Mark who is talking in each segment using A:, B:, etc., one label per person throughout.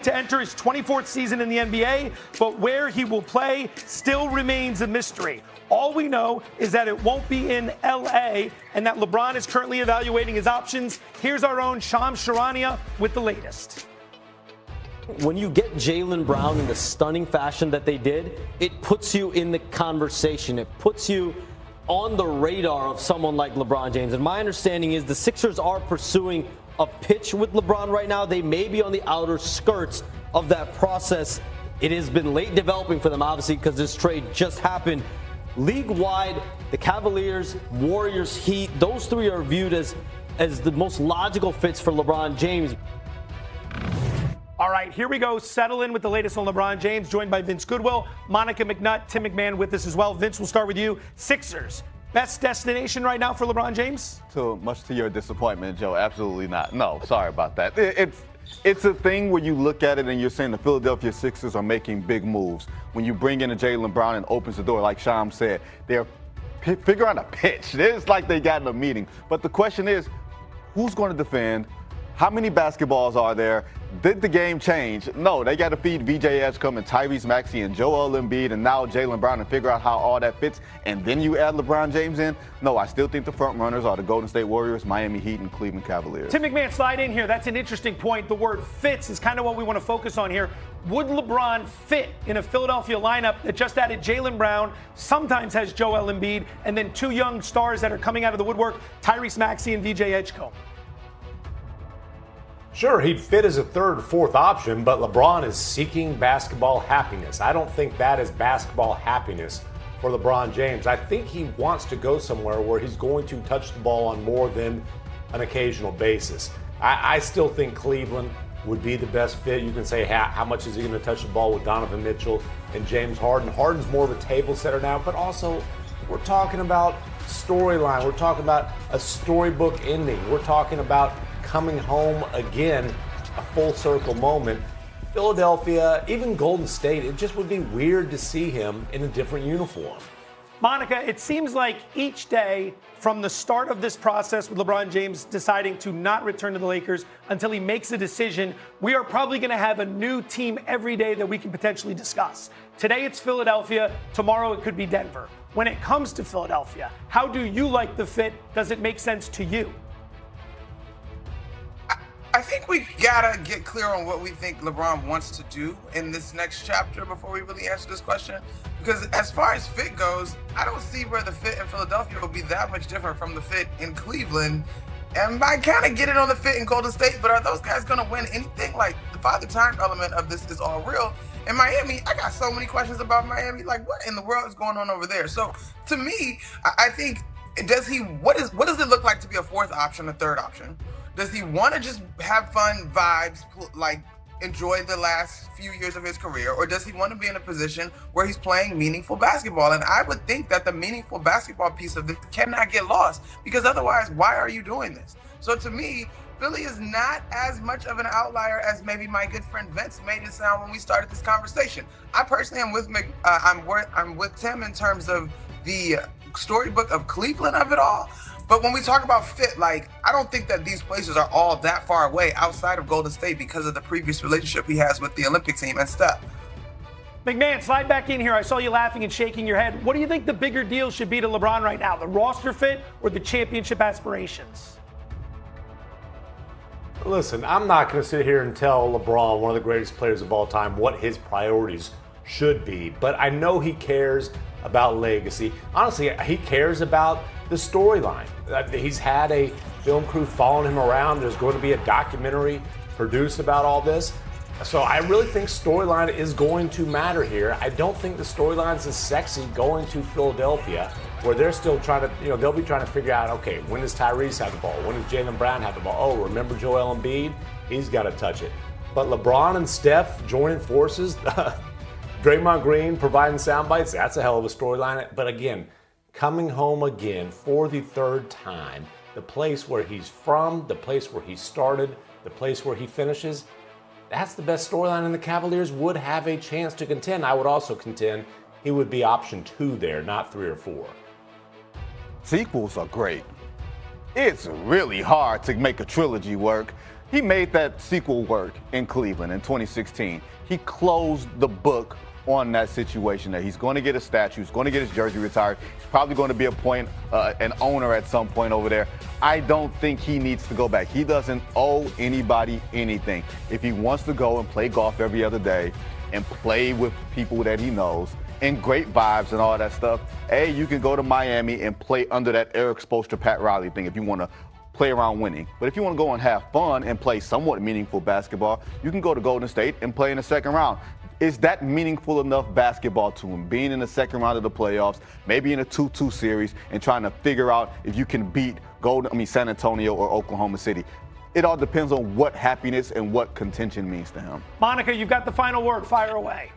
A: to enter his 24th season in the NBA, but where he will play still remains a mystery. All we know is that it won't be in LA and that LeBron is currently evaluating his options. Here's our own Shams Charania with the latest.
B: When you get Jaylen Brown in the stunning fashion that they did, it puts you in the conversation. It puts you on the radar of someone like LeBron James. And my understanding is the Sixers are pursuing a pitch with LeBron right now. They may be on the outer skirts of that process. It has been late developing for them, obviously, because this trade just happened. League-wide, the Cavaliers, Warriors, Heat, those three are viewed as the most logical fits for LeBron James.
A: All right, here we go. Settle in with the latest on LeBron James, joined by Vince Goodwill, Monica McNutt, Tim McMahon with us as well. Vince, we'll start with you. Sixers, best destination right now for LeBron James?
C: So much to your disappointment, Joe, absolutely not. No, sorry about that. It's a thing where you look at it and you're saying the Philadelphia Sixers are making big moves. When you bring in a Jaylen Brown and opens the door, like Sham said, they're figuring out a pitch. It's like they got in a meeting. But the question is, who's going to defend? How many basketballs are there? Did the game change? No, they got to feed VJ Edgecombe and Tyrese Maxey and Joel Embiid and now Jaylen Brown and figure out how all that fits. And then you add LeBron James in? No, I still think the front runners are the Golden State Warriors, Miami Heat, and Cleveland Cavaliers.
A: Tim McMahon, slide in here. That's an interesting point. The word fits is kind of what we want to focus on here. Would LeBron fit in a Philadelphia lineup that just added Jaylen Brown, sometimes has Joel Embiid, and then two young stars that are coming out of the woodwork, Tyrese Maxey and VJ Edgecombe?
D: Sure, he'd fit as a third or fourth option, but LeBron is seeking basketball happiness. I don't think that is basketball happiness for LeBron James. I think he wants to go somewhere where he's going to touch the ball on more than an occasional basis. I still think Cleveland would be the best fit. You can say how much is he going to touch the ball with Donovan Mitchell and James Harden. Harden's more of a table setter now, but also we're talking about storyline. We're talking about a storybook ending. We're talking about coming home again, a full circle moment. Philadelphia, even Golden State, it just would be weird to see him in a different uniform.
A: Monica, it seems like each day from the start of this process with LeBron James deciding to not return to the Lakers until he makes a decision, we are probably going to have a new team every day that we can potentially discuss. Today it's Philadelphia. Tomorrow it could be Denver. When it comes to Philadelphia, how do you like the fit? Does it make sense to you?
E: I think we gotta get clear on what we think LeBron wants to do in this next chapter before we really answer this question. Because as far as fit goes, I don't see where the fit in Philadelphia will be that much different from the fit in Cleveland. And I kind of get it on the fit in Golden State, but are those guys gonna win anything? Like, the father time element of this is all real. In Miami, I got so many questions about Miami. Like, what in the world is going on over there? So to me, I think, what does it look like to be a fourth option, a third option? Does he want to just have fun vibes, like enjoy the last few years of his career, or does he want to be in a position where he's playing meaningful basketball? And I would think that the meaningful basketball piece of this cannot get lost, because otherwise, why are you doing this? So to me, Philly is not as much of an outlier as maybe my good friend Vince made it sound when we started this conversation. I personally am with I'm with Tim in terms of the storybook of Cleveland of it all. But when we talk about fit, like, I don't think that these places are all that far away outside of Golden State because of the previous relationship he has with the Olympic team and Steph.
A: McMahon, slide back in here. I saw you laughing and shaking your head. What do you think the bigger deal should be to LeBron right now, the roster fit or the championship aspirations?
D: Listen, I'm not going to sit here and tell LeBron, one of the greatest players of all time, what his priorities should be. But I know he cares about legacy. Honestly, he cares about the storyline. He's had a film crew following him around. There's going to be a documentary produced about all this. So I really think storyline is going to matter here. I don't think the storyline's as sexy going to Philadelphia, where they're still trying to, they'll be trying to figure out, okay, when does Tyrese have the ball? When does Jaylen Brown have the ball? Oh, remember Joel Embiid? He's got to touch it. But LeBron and Steph joining forces, Draymond Green providing sound bites, that's a hell of a storyline. But again, coming home again for the third time, the place where he's from, the place where he started, the place where he finishes, that's the best storyline, and the Cavaliers would have a chance to contend. I would also contend he would be option 2 there, not 3 or 4.
C: Sequels are great. It's really hard to make a trilogy work. He made that sequel work in Cleveland in 2016. He closed the book on that situation there. He's going to get a statue. He's going to get his jersey retired. He's probably going to be an owner at some point over there. I don't think he needs to go back. He doesn't owe anybody anything. If he wants to go and play golf every other day and play with people that he knows and great vibes and all that stuff, hey, you can go to Miami and play under that Eric Spoelstra, Pat Riley thing if you want to play around winning. But if you want to go and have fun and play somewhat meaningful basketball, you can go to Golden State and play in the second round. Is that meaningful enough basketball to him, being in the second round of the playoffs, maybe in a 2-2 series, and trying to figure out if you can beat San Antonio or Oklahoma City? It all depends on what happiness and what contention means to him.
A: Monica, you've got the final word. Fire away.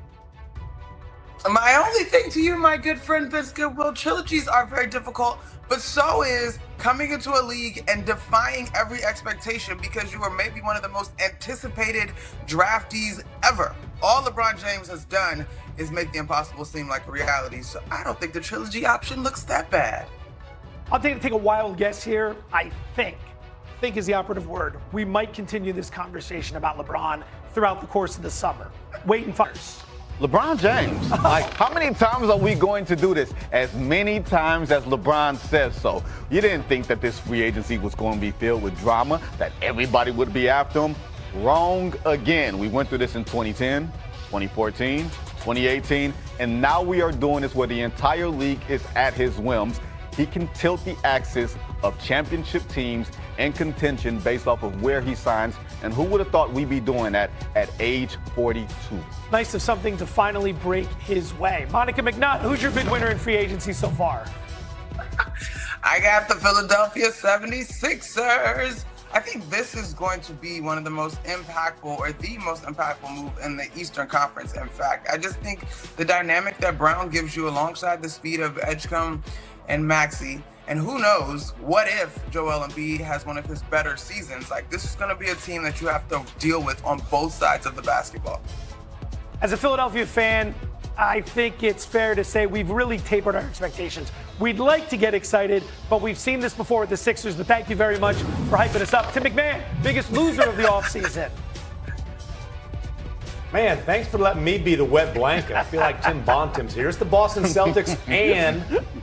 E: My only thing to you, my good friend Biscuit, Will, trilogies are very difficult, but so is coming into a league and defying every expectation because you are maybe one of the most anticipated draftees ever. All LeBron James has done is make the impossible seem like a reality, so I don't think the trilogy option looks that bad.
A: I'll take a wild guess here. I think is the operative word. We might continue this conversation about LeBron throughout the course of the summer. Wait and fires.
C: LeBron James. Like, how many times are we going to do this? As many times as LeBron says so. You didn't think that this free agency was going to be filled with drama, that everybody would be after him? Wrong again. We went through this in 2010, 2014, 2018, and now we are doing this where the entire league is at his whims. He can tilt the axis of championship teams and contention based off of where he signs. And who would have thought we'd be doing that at age 42?
A: Nice of something to finally break his way. Monica McNutt, who's your big winner in free agency so far?
E: I got the Philadelphia 76ers. I think this is going to be one of the most impactful or the most impactful move in the Eastern Conference. In fact, I just think the dynamic that Brown gives you alongside the speed of Edgecombe and Maxey, and who knows, what if Joel Embiid has one of his better seasons? Like, this is going to be a team that you have to deal with on both sides of the basketball.
A: As a Philadelphia fan, I think it's fair to say we've really tapered our expectations. We'd like to get excited, but we've seen this before with the Sixers. But thank you very much for hyping us up. Tim McMahon, biggest loser of the offseason.
D: Man, thanks for letting me be the wet blanket. I feel like Tim Bontem's here. It's the Boston Celtics and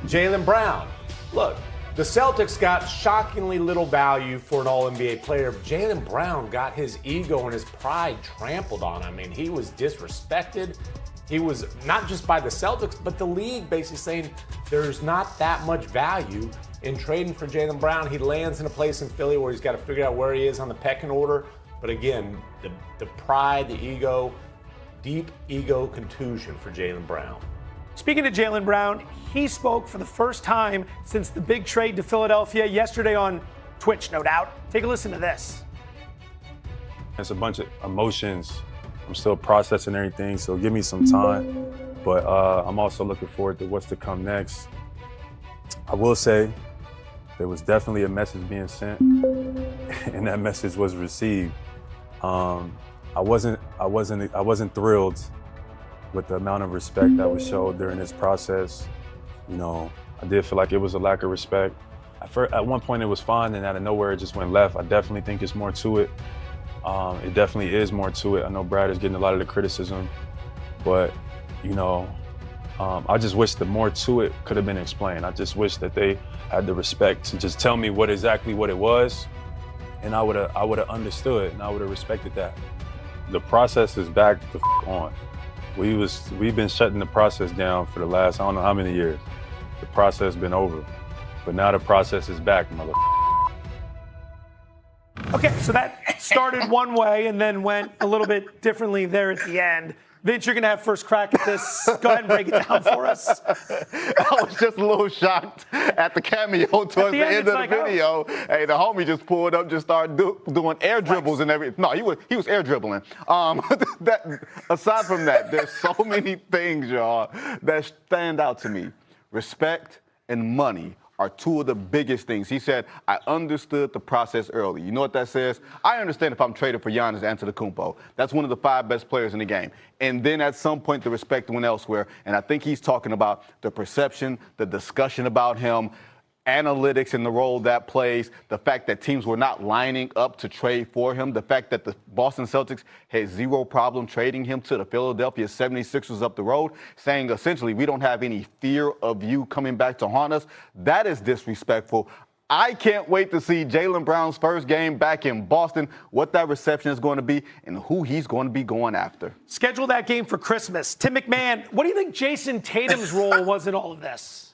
D: Jaylen Brown. Look, the Celtics got shockingly little value for an All-NBA player. Jaylen Brown got his ego and his pride trampled on. I mean, he was disrespected. He was not just by the Celtics, but the league basically saying there's not that much value in trading for Jaylen Brown. He lands in a place in Philly where he's got to figure out where he is on the pecking order. But again, the pride, the ego, deep ego contusion for Jaylen Brown.
A: Speaking of Jaylen Brown, he spoke for the first time since the big trade to Philadelphia yesterday on Twitch, no doubt. Take a listen to this.
F: It's a bunch of emotions. I'm still processing everything, so give me some time. But I'm also looking forward to what's to come next. I will say there was definitely a message being sent, and that message was received. I wasn't thrilled with the amount of respect that was showed during this process. You know, I did feel like it was a lack of respect. At one point it was fine, and out of nowhere it just went left. I definitely think it's more to it. It definitely is more to it. I know Brad is getting a lot of the criticism, but you know, I just wish that more to it could have been explained. I just wish that they had the respect to just tell me exactly what it was, and I would have understood and I would have respected that. The process is back to on. We've been shutting the process down for the last I don't know how many years. The process has been over, but now the process is back, mother.
A: Okay, so that started one way and then went a little bit differently there at the end. Vince, you're going to have first crack at this. Go ahead and break it down for us.
C: I was just a little shocked at the cameo towards the end of the video. Oh. Hey, the homie just pulled up, just started doing air dribbles and everything. No, he was air dribbling. Aside from that, there's so many things, y'all, that stand out to me. Respect and money are two of the biggest things. He said, I understood the process early. You know what that says? I understand if I'm traded for Giannis Antetokounmpo. That's one of the 5 best players in the game. And then at some point, the respect went elsewhere. And I think he's talking about the perception, the discussion about him. analytics and the role that plays, the fact that teams were not lining up to trade for him, the fact that the Boston Celtics had zero problem trading him to the Philadelphia 76ers up the road, saying essentially we don't have any fear of you coming back to haunt us. That is disrespectful. I can't wait to see Jaylen Brown's first game back in Boston, what that reception is going to be, and who he's going to be going after.
A: Schedule that game for Christmas. Tim McMahon, what do you think Jason Tatum's role was in all of this?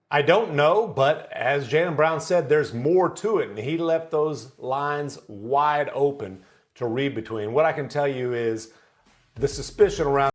D: I don't know, but as Jaylen Brown said, there's more to it, and he left those lines wide open to read between. What I can tell you is the suspicion around